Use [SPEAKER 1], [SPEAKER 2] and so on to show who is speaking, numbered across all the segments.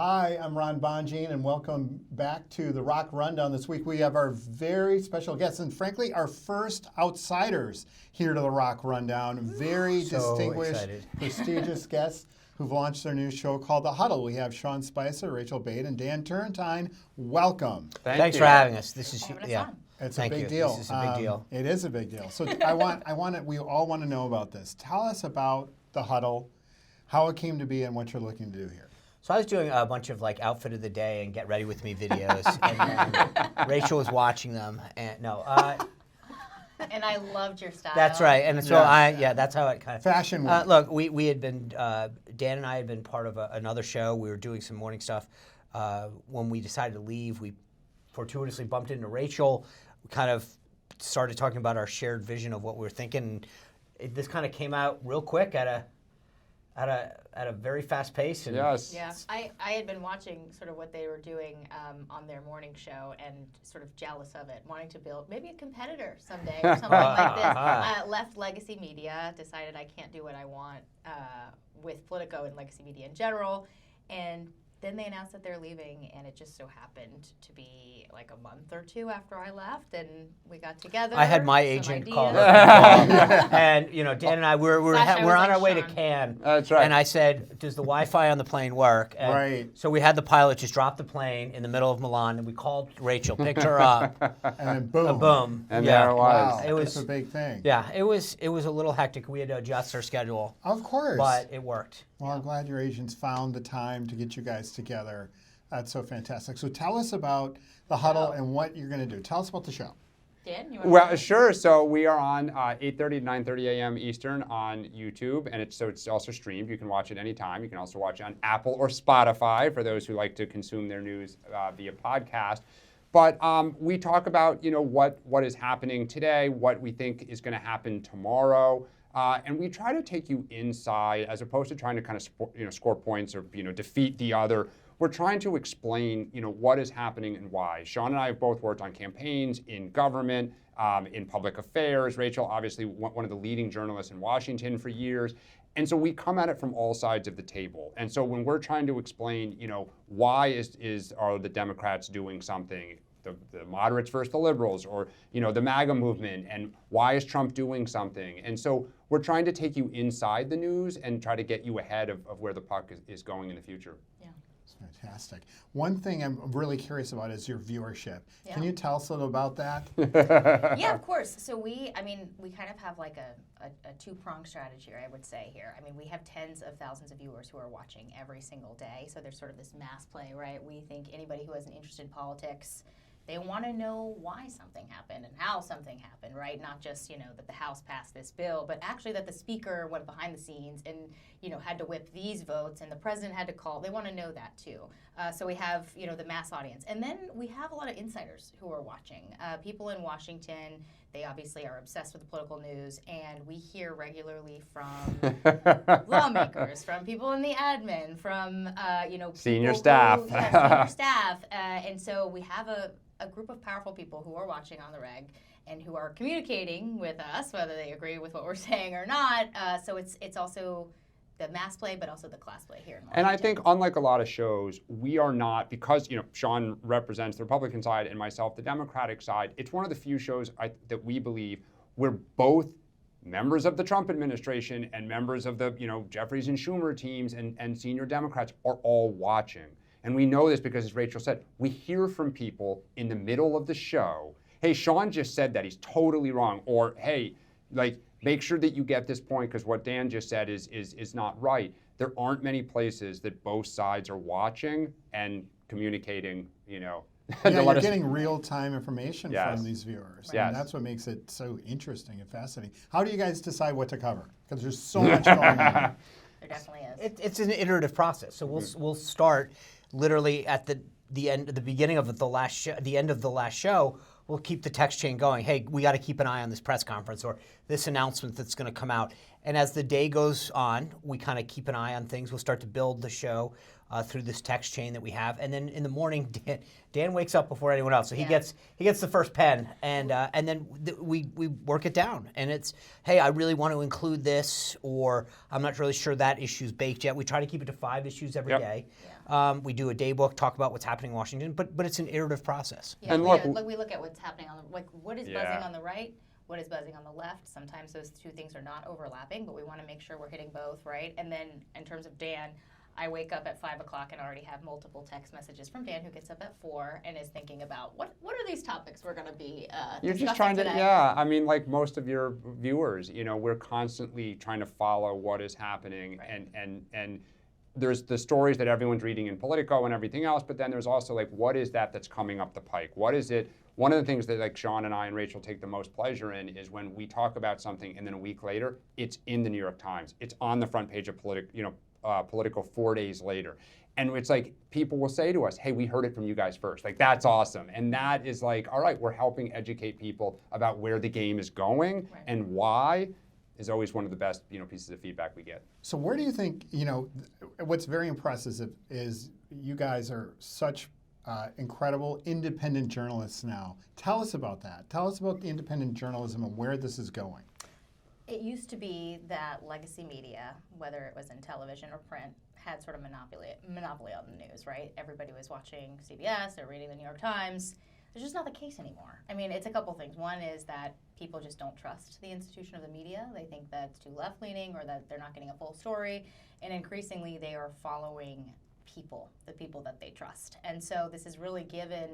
[SPEAKER 1] Hi, I'm Ron Bonjean, and welcome back to the ROKK Rundown. This week we have our very special guests, and frankly, our first outsiders here to the ROKK Rundown. Very distinguished,
[SPEAKER 2] excited.
[SPEAKER 1] prestigious guests who've launched their new show called The Huddle. We have Sean Spicer, Rachael Bade, and Dan Turrentine. Welcome.
[SPEAKER 2] Thanks for having us. This is
[SPEAKER 1] It's
[SPEAKER 2] Thank
[SPEAKER 1] a big
[SPEAKER 2] you.
[SPEAKER 1] deal.
[SPEAKER 2] This is a big deal.
[SPEAKER 1] It is a big deal. So we all want to know about this. Tell us about The Huddle, how it came to be, and what you're looking to do here.
[SPEAKER 2] So I was doing a bunch of like outfit of the day and get ready with me videos, and then Rachel was watching them. And
[SPEAKER 3] and I loved your style.
[SPEAKER 2] that's right. And so that's how it kind of
[SPEAKER 1] Fashion week.
[SPEAKER 2] Look, we had been Dan and I had been part of another show. We were doing some morning stuff. When we decided to leave, we fortuitously bumped into Rachel. We kind of started talking about our shared vision of what we were thinking. This kind of came out real quick at a very fast pace. And
[SPEAKER 4] Yes.
[SPEAKER 3] Yeah, I had been watching sort of what they were doing on their morning show and sort of jealous of it, wanting to build maybe a competitor someday or something like this. Left legacy media, decided I can't do what I want with Politico and legacy media in general, and then they announced that they're leaving, and it just so happened to be like a month or two after I left, and we got together.
[SPEAKER 2] I had my
[SPEAKER 3] some
[SPEAKER 2] agent
[SPEAKER 3] ideas.
[SPEAKER 2] call her, and Dan and I we're on
[SPEAKER 3] like
[SPEAKER 2] our way to
[SPEAKER 3] Sean.
[SPEAKER 2] Cannes.
[SPEAKER 4] That's right.
[SPEAKER 2] And I said, "Does the Wi-Fi on the plane work?" And
[SPEAKER 1] Right.
[SPEAKER 2] So we had the pilot just drop the plane in the middle of Milan, and we called Rachel, picked her up,
[SPEAKER 1] And then boom.
[SPEAKER 2] boom.
[SPEAKER 4] And
[SPEAKER 2] yeah.
[SPEAKER 4] there it was.
[SPEAKER 1] Wow,
[SPEAKER 2] It was-
[SPEAKER 1] it's a big thing.
[SPEAKER 2] Yeah, it was a little hectic. We had to adjust our schedule,
[SPEAKER 1] Of course.
[SPEAKER 2] but it worked.
[SPEAKER 1] Well, I'm glad your agents found the time to get you guys together. That's so fantastic. So tell us about The Huddle and what you're going to do. Tell us about the show.
[SPEAKER 3] Dan, you want
[SPEAKER 4] Well, sure. So we are on 8:30 to 9:30 a.m. Eastern on YouTube, and it's also streamed. You can watch it anytime. You can also watch it on Apple or Spotify for those who like to consume their news via podcast. But we talk about what is happening today, what we think is going to happen tomorrow. And we try to take you inside, as opposed to trying to kind of score points or defeat the other. We're trying to explain what is happening and why. Sean and I have both worked on campaigns, in government, in public affairs. Rachel, obviously, one of the leading journalists in Washington for years. And so we come at it from all sides of the table. And so when we're trying to explain, why are the Democrats doing something, the moderates versus the liberals, or the MAGA movement, and why is Trump doing something? And so we're trying to take you inside the news and try to get you ahead of where the puck is going in the future.
[SPEAKER 3] Yeah.
[SPEAKER 1] It's fantastic. One thing I'm really curious about is your viewership.
[SPEAKER 3] Yeah.
[SPEAKER 1] Can you tell us a little about that?
[SPEAKER 3] Yeah, of course. So we kind of have like a two-pronged strategy, I would say here. I mean, we have tens of thousands of viewers who are watching every single day. So there's sort of this mass play, right? We think anybody who has an interest in politics, they want to know why something happened and how something happened, right? Not just, that the House passed this bill, but actually that the speaker went behind the scenes and, had to whip these votes and the president had to call. They want to know that too. So we have, the mass audience. And then we have a lot of insiders who are watching. People in Washington, they obviously are obsessed with the political news, and we hear regularly from lawmakers, from people in the admin, from,
[SPEAKER 4] Senior
[SPEAKER 3] people
[SPEAKER 4] staff.
[SPEAKER 3] Senior staff. And so we have a group of powerful people who are watching on the reg and who are communicating with us, whether they agree with what we're saying or not. So it's also the mass play, but also the class play here in Washington.
[SPEAKER 4] And I think, unlike a lot of shows, we are not, because Sean represents the Republican side and myself the Democratic side. It's one of the few shows that we believe we're both members of the Trump administration and members of the Jeffries and Schumer teams and senior Democrats are all watching. And we know this because, as Rachel said, we hear from people in the middle of the show, hey, Sean just said that, he's totally wrong. Or, hey, make sure that you get this point because what Dan just said is not right. There aren't many places that both sides are watching and communicating,
[SPEAKER 1] Yeah, you're getting real-time information from these viewers.
[SPEAKER 4] Yes.
[SPEAKER 1] And that's what makes it so interesting and fascinating. How do you guys decide what to cover? Because there's so much going on.
[SPEAKER 3] There definitely is.
[SPEAKER 2] It's an iterative process. So we'll start literally at the end, the beginning of the last show, the end of the last show. We'll keep the text chain going. Hey, we got to keep an eye on this press conference or this announcement that's going to come out. And as the day goes on, we kind of keep an eye on things. We'll start to build the show through this text chain that we have. And then in the morning, Dan wakes up before anyone else, so he gets the first pen, and then we work it down. And it's, hey, I really want to include this, or I'm not really sure that issue's baked yet. We try to keep it to 5 issues every day. We do a day book, talk about what's happening in Washington, but it's an iterative process.
[SPEAKER 3] Yeah,
[SPEAKER 4] And
[SPEAKER 3] we look at what's happening on the, like, what is buzzing on the right, what is buzzing on the left. Sometimes those two things are not overlapping, but we want to make sure we're hitting both, right? And then in terms of Dan, I wake up at 5 o'clock and already have multiple text messages from Dan, who gets up at 4 and is thinking about what are these topics we're going to be
[SPEAKER 4] You're just
[SPEAKER 3] discussing
[SPEAKER 4] trying to,
[SPEAKER 3] today?
[SPEAKER 4] I mean, like most of your viewers, we're constantly trying to follow what is happening, and there's the stories that everyone's reading in Politico and everything else, but then there's also like, what is that's coming up the pike? What is it? One of the things that like Sean and I and Rachel take the most pleasure in is when we talk about something and then a week later, it's in the New York Times. It's on the front page of Politico 4 days later. And it's like, people will say to us, hey, we heard it from you guys first. Like, that's awesome. And that is like, all right, we're helping educate people about where the game is going and why is always one of the best, pieces of feedback we get.
[SPEAKER 1] So where do you think, what's very impressive is you guys are such incredible independent journalists now. Tell us about that. Tell us about the independent journalism and where this is going.
[SPEAKER 3] It used to be that legacy media, whether it was in television or print, had sort of monopoly on the news, right? Everybody was watching CBS or reading the New York Times. It's just not the case anymore. I mean, it's a couple things. One is that people just don't trust the institution of the media. They think that it's too left-leaning or that they're not getting a full story. And increasingly, they are following the people that they trust. And so this has really given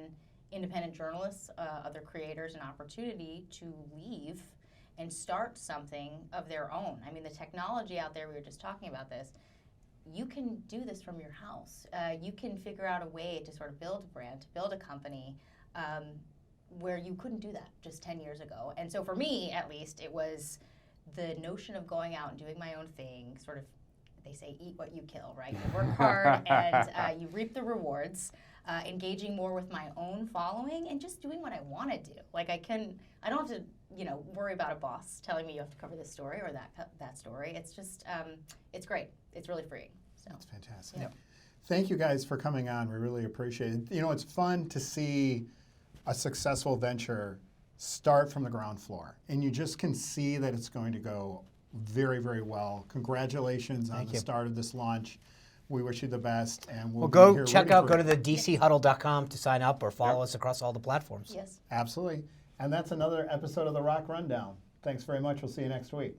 [SPEAKER 3] independent journalists, other creators, an opportunity to leave and start something of their own. I mean, the technology out there, we were just talking about this, you can do this from your house. You can figure out a way to sort of build a brand, to build a company where you couldn't do that just 10 years ago. And so for me, at least, it was the notion of going out and doing my own thing, sort of, they say, eat what you kill, right? You work hard and you reap the rewards. Engaging more with my own following and just doing what I want to do. Like I don't have to, worry about a boss telling me you have to cover this story or that story. It's just, it's great. It's really freeing. So
[SPEAKER 1] that's fantastic.
[SPEAKER 3] Yeah.
[SPEAKER 1] Thank you guys for coming on. We really appreciate it. It's fun to see a successful venture start from the ground floor, and you just can see that it's going to go very, very well. Congratulations on the start of this launch. We wish you the best, and we'll
[SPEAKER 2] go
[SPEAKER 1] be here
[SPEAKER 2] check
[SPEAKER 1] rooting
[SPEAKER 2] out,
[SPEAKER 1] for
[SPEAKER 2] go
[SPEAKER 1] you.
[SPEAKER 2] to the dchuddle.com to sign up or follow us across all the platforms.
[SPEAKER 3] yes.
[SPEAKER 1] Absolutely. And that's another episode of the ROKK Rundown. Thanks very much. We'll see you next week.